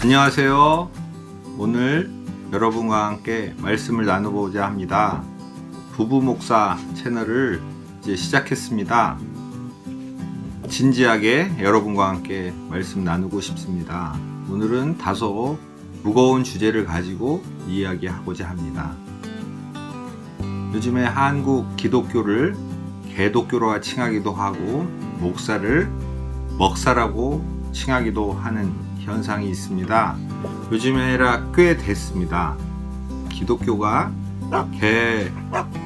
안녕하세요. 오늘 여러분과 함께 말씀을 나누고자 합니다. 부부 목사 채널을 이제 시작했습니다. 진지하게 여러분과 함께 말씀 나누고 싶습니다. 오늘은 다소 무거운 주제를 가지고 이야기하고자 합니다. 요즘에 한국 기독교를 개독교로 칭하기도 하고 목사를 먹사라고 칭하기도 하는 현상이 있습니다. 요즘에라 꽤 됐습니다. 기독교가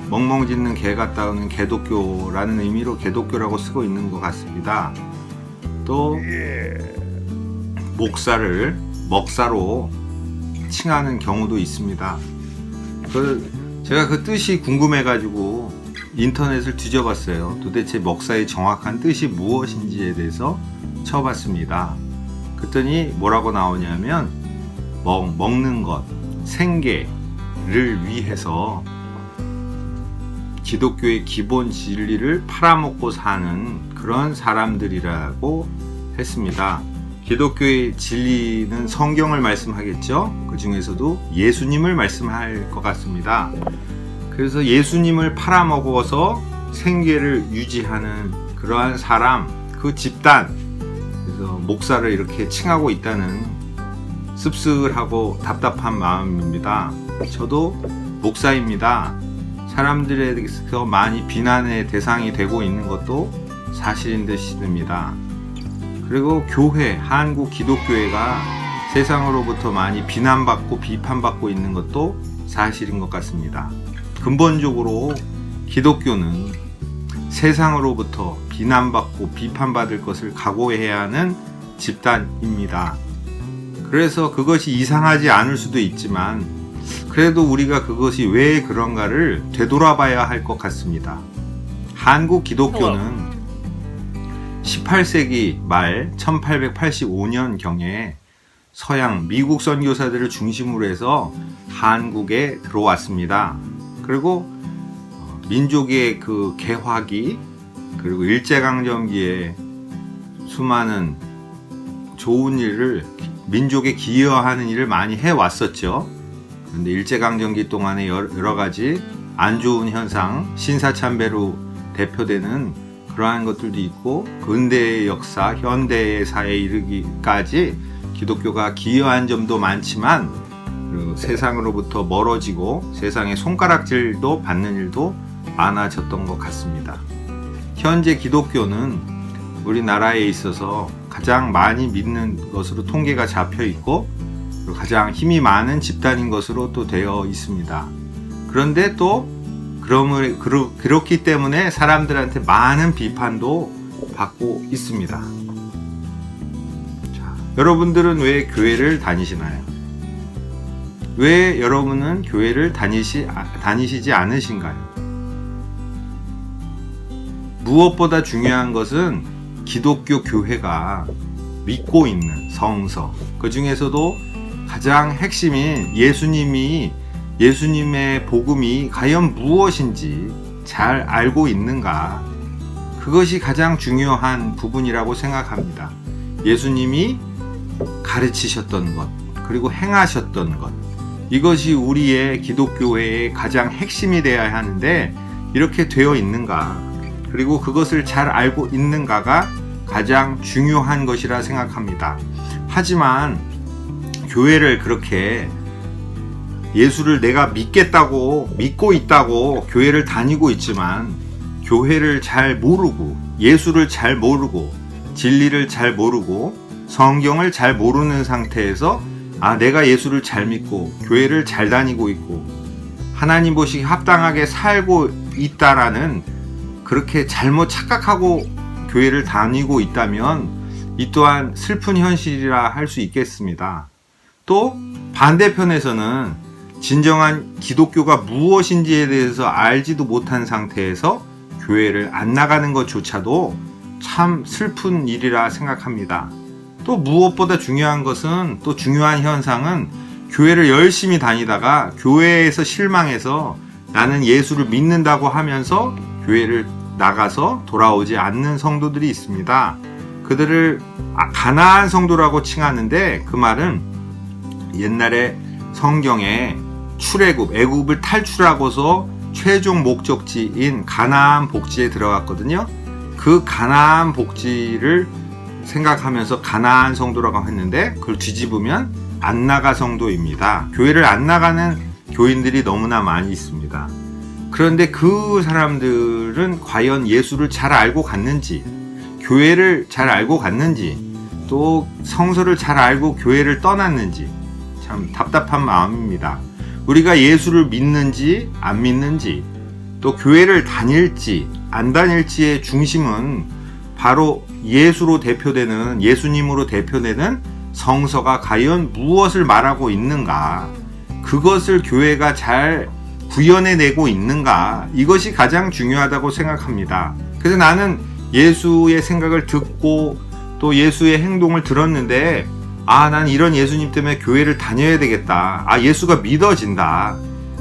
멍멍 짖는 개 갔다 오는 개독교라는 의미로 개독교라고 쓰고 있는 것 같습니다. 또 목사를 먹사로 칭하는 경우도 있습니다. 제가 그 뜻이 궁금해가지고 인터넷을 뒤져봤어요. 도대체 먹사의 정확한 뜻이 무엇인지에 대해서 쳐봤습니다. 그랬더니 뭐라고 나오냐면 먹는 것, 생계를 위해서 기독교의 기본 진리를 팔아먹고 사는 그런 사람들이라고 했습니다. 기독교의 진리는 성경을 말씀하겠죠. 그 중에서도 예수님을 말씀할 것 같습니다. 그래서 예수님을 팔아먹어서 생계를 유지하는 그러한 사람, 그 집단, 그래서 목사를 이렇게 칭하고 있다는 씁쓸하고 답답한 마음입니다. 저도 목사입니다. 사람들에게서 많이 비난의 대상이 되고 있는 것도 사실인 듯이 듭니다. 그리고 교회, 한국 기독교회가 세상으로부터 많이 비난받고 비판받고 있는 것도 사실인 것 같습니다. 근본적으로 기독교는 세상으로부터 비난받고 비판받을 것을 각오해야 하는 집단입니다. 그래서 그것이 이상하지 않을 수도 있지만 그래도 우리가 그것이 왜 그런가를 되돌아봐야 할 것 같습니다. 한국 기독교는 18세기 말 1885년경에 서양 미국 선교사들을 중심으로 해서 한국에 들어왔습니다. 그리고 민족의 그 개화기 그리고 일제강점기에 수많은 좋은 일을 민족에 기여하는 일을 많이 해왔었죠. 그런데 일제강점기 동안에 여러 가지 안 좋은 현상, 신사참배로 대표되는 그러한 것들도 있고 근대의 역사, 현대의 사회에 이르기까지 기독교가 기여한 점도 많지만 세상으로부터 멀어지고 세상의 손가락질도 받는 일도 많아졌던 것 같습니다. 현재 기독교는 우리나라에 있어서 가장 많이 믿는 것으로 통계가 잡혀 있고 가장 힘이 많은 집단인 것으로 또 되어 있습니다. 그런데 또 그렇기 때문에 사람들한테 많은 비판도 받고 있습니다. 자, 여러분들은 왜 교회를 다니시나요? 왜 여러분은 교회를 다니시지 않으신가요? 무엇보다 중요한 것은 기독교 교회가 믿고 있는 성서, 그 중에서도 가장 핵심인 예수님의 복음이 과연 무엇인지 잘 알고 있는가, 그것이 가장 중요한 부분이라고 생각합니다. 예수님이 가르치셨던 것, 그리고 행하셨던 것, 이것이 우리의 기독교회의 가장 핵심이 되어야 하는데 이렇게 되어 있는가, 그리고 그것을 잘 알고 있는가가 가장 중요한 것이라 생각합니다. 하지만 교회를 그렇게 예수를 내가 믿고 있다고 교회를 다니고 있지만 교회를 잘 모르고 예수를 잘 모르고 진리를 잘 모르고 성경을 잘 모르는 상태에서 내가 예수를 잘 믿고 교회를 잘 다니고 있고 하나님 보시기 합당하게 살고 있다라는 그렇게 잘못 착각하고 교회를 다니고 있다면 이 또한 슬픈 현실이라 할 수 있겠습니다. 또 반대편에서는 진정한 기독교가 무엇인지에 대해서 알지도 못한 상태에서 교회를 안 나가는 것조차도 참 슬픈 일이라 생각합니다. 또 무엇보다 중요한 것은, 또 중요한 현상은 교회를 열심히 다니다가 교회에서 실망해서 나는 예수를 믿는다고 하면서 교회를 나가서 돌아오지 않는 성도들이 있습니다. 그들을 가난한 성도라고 칭하는데 그 말은 옛날에 성경에 출애굽, 애굽을 탈출하고서 최종 목적지인 가나안 복지에 들어갔거든요. 그 가나안 복지를 생각하면서 가나안 성도라고 했는데 그걸 뒤집으면 안 나가 성도입니다. 교회를 안 나가는 교인들이 너무나 많이 있습니다. 그런데 그 사람들은 과연 예수를 잘 알고 갔는지, 교회를 잘 알고 갔는지, 또 성서를 잘 알고 교회를 떠났는지 참 답답한 마음입니다. 우리가 예수를 믿는지 안 믿는지, 또 교회를 다닐지 안 다닐지의 중심은 바로 예수로 대표되는, 예수님으로 대표되는 성서가 과연 무엇을 말하고 있는가, 그것을 교회가 잘 구현해내고 있는가, 이것이 가장 중요하다고 생각합니다. 그래서 나는 예수의 생각을 듣고 또 예수의 행동을 들었는데, 난 이런 예수님 때문에 교회를 다녀야 되겠다. 예수가 믿어진다.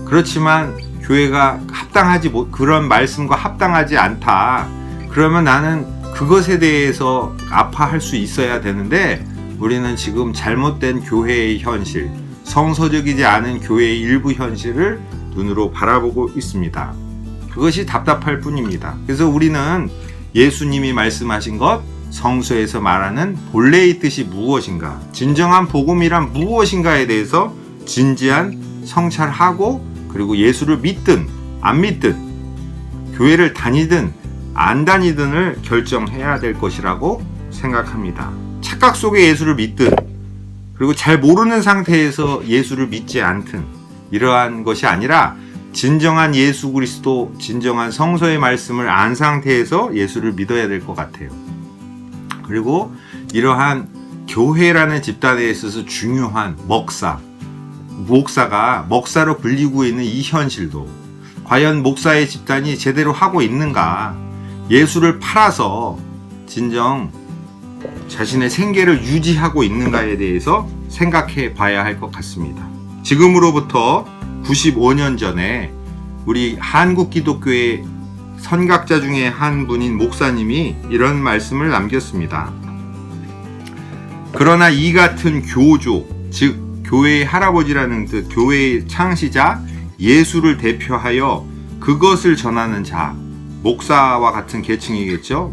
그렇지만 교회가 그런 말씀과 합당하지 않다. 그러면 나는 그것에 대해서 아파할 수 있어야 되는데, 우리는 지금 잘못된 교회의 현실, 성서적이지 않은 교회의 일부 현실을 눈으로 바라보고 있습니다. 그것이 답답할 뿐입니다. 그래서 우리는 예수님이 말씀하신 것, 성서에서 말하는 본래의 뜻이 무엇인가, 진정한 복음이란 무엇인가에 대해서 진지한 성찰하고, 그리고 예수를 믿든 안 믿든, 교회를 다니든 안 다니든을 결정해야 될 것이라고 생각합니다. 착각 속에 예수를 믿든, 그리고 잘 모르는 상태에서 예수를 믿지 않든, 이러한 것이 아니라 진정한 예수 그리스도, 진정한 성서의 말씀을 안 상태에서 예수를 믿어야 될 것 같아요. 그리고 이러한 교회라는 집단에 있어서 중요한 목사가 목사로 불리고 있는 이 현실도 과연 목사의 집단이 제대로 하고 있는가, 예수를 팔아서 진정 자신의 생계를 유지하고 있는가에 대해서 생각해 봐야 할 것 같습니다. 지금으로부터 95년 전에 우리 한국 기독교의 선각자 중에 한 분인 목사님이 이런 말씀을 남겼습니다. 그러나 이 같은 교조, 즉 교회의 할아버지라는 뜻, 교회의 창시자 예수를 대표하여 그것을 전하는 자, 목사와 같은 계층이겠죠.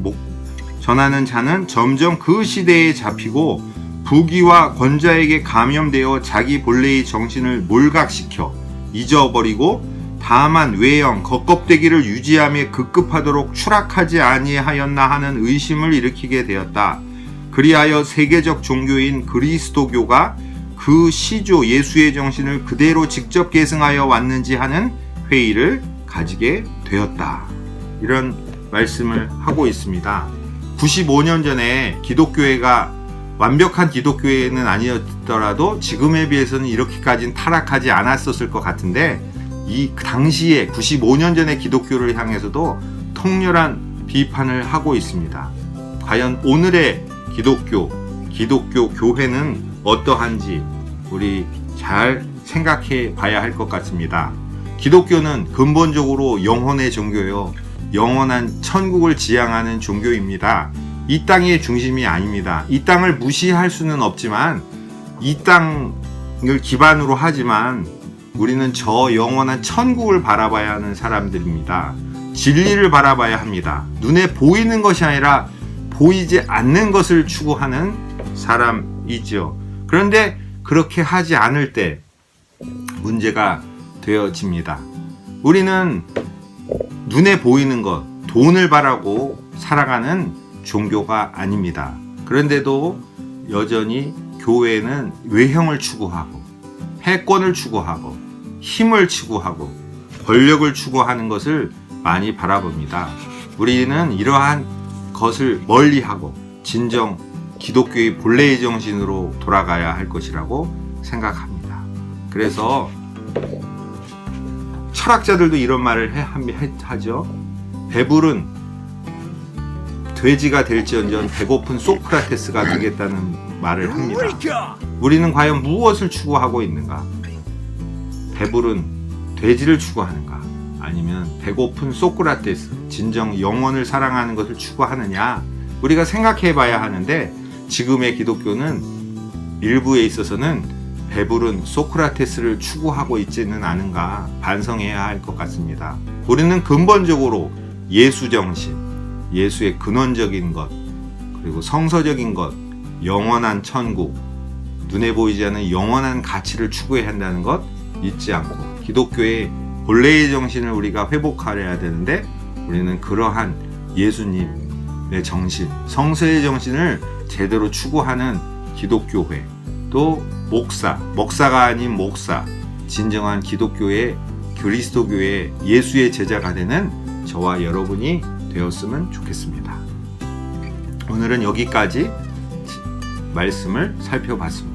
전하는 자는 점점 그 시대에 잡히고 부귀와 권자에게 감염되어 자기 본래의 정신을 몰각시켜 잊어버리고 다만 외형, 겉껍데기를 유지하며 급급하도록 추락하지 아니하였나 하는 의심을 일으키게 되었다. 그리하여 세계적 종교인 그리스도교가 그 시조 예수의 정신을 그대로 직접 계승하여 왔는지 하는 회의를 가지게 되었다. 이런 말씀을 하고 있습니다. 95년 전에 기독교회가 완벽한 기독교회는 아니었더라도 지금에 비해서는 이렇게까지는 타락하지 않았었을 것 같은데, 이 당시에 95년 전의 기독교를 향해서도 통렬한 비판을 하고 있습니다. 과연 오늘의 기독교 교회는 어떠한지 우리 잘 생각해 봐야 할 것 같습니다. 기독교는 근본적으로 영혼의 종교요, 영원한 천국을 지향하는 종교입니다. 이 땅의 중심이 아닙니다. 이 땅을 무시할 수는 없지만, 이 땅을 기반으로 하지만 우리는 저 영원한 천국을 바라봐야 하는 사람들입니다. 진리를 바라봐야 합니다. 눈에 보이는 것이 아니라 보이지 않는 것을 추구하는 사람이죠. 그런데 그렇게 하지 않을 때 문제가 되어집니다. 우리는 눈에 보이는 것, 돈을 바라고 살아가는 종교가 아닙니다. 그런데도 여전히 교회는 외형을 추구하고 패권을 추구하고 힘을 추구하고 권력을 추구하는 것을 많이 바라봅니다. 우리는 이러한 것을 멀리하고 진정 기독교의 본래의 정신으로 돌아가야 할 것이라고 생각합니다. 그래서 철학자들도 이런 말을 하죠. 배부른 돼지가 될지언정 배고픈 소크라테스가 되겠다는 말을 합니다. 우리는 과연 무엇을 추구하고 있는가? 배부른 돼지를 추구하는가? 아니면 배고픈 소크라테스, 진정 영혼을 사랑하는 것을 추구하느냐? 우리가 생각해 봐야 하는데, 지금의 기독교는 일부에 있어서는 배부른 소크라테스를 추구하고 있지는 않은가 반성해야 할 것 같습니다. 우리는 근본적으로 예수 정신, 예수의 근원적인 것, 그리고 성서적인 것, 영원한 천국, 눈에 보이지 않는 영원한 가치를 추구해야 한다는 것 잊지 않고 기독교의 본래의 정신을 우리가 회복하려야 되는데 우리는 그러한 예수님의 정신, 성서의 정신을 제대로 추구하는 기독교회, 또 목사가 아닌 목사, 진정한 기독교의 그리스도교의 예수의 제자가 되는 저와 여러분이 되었으면 좋겠습니다. 오늘은 여기까지 말씀을 살펴봤습니다.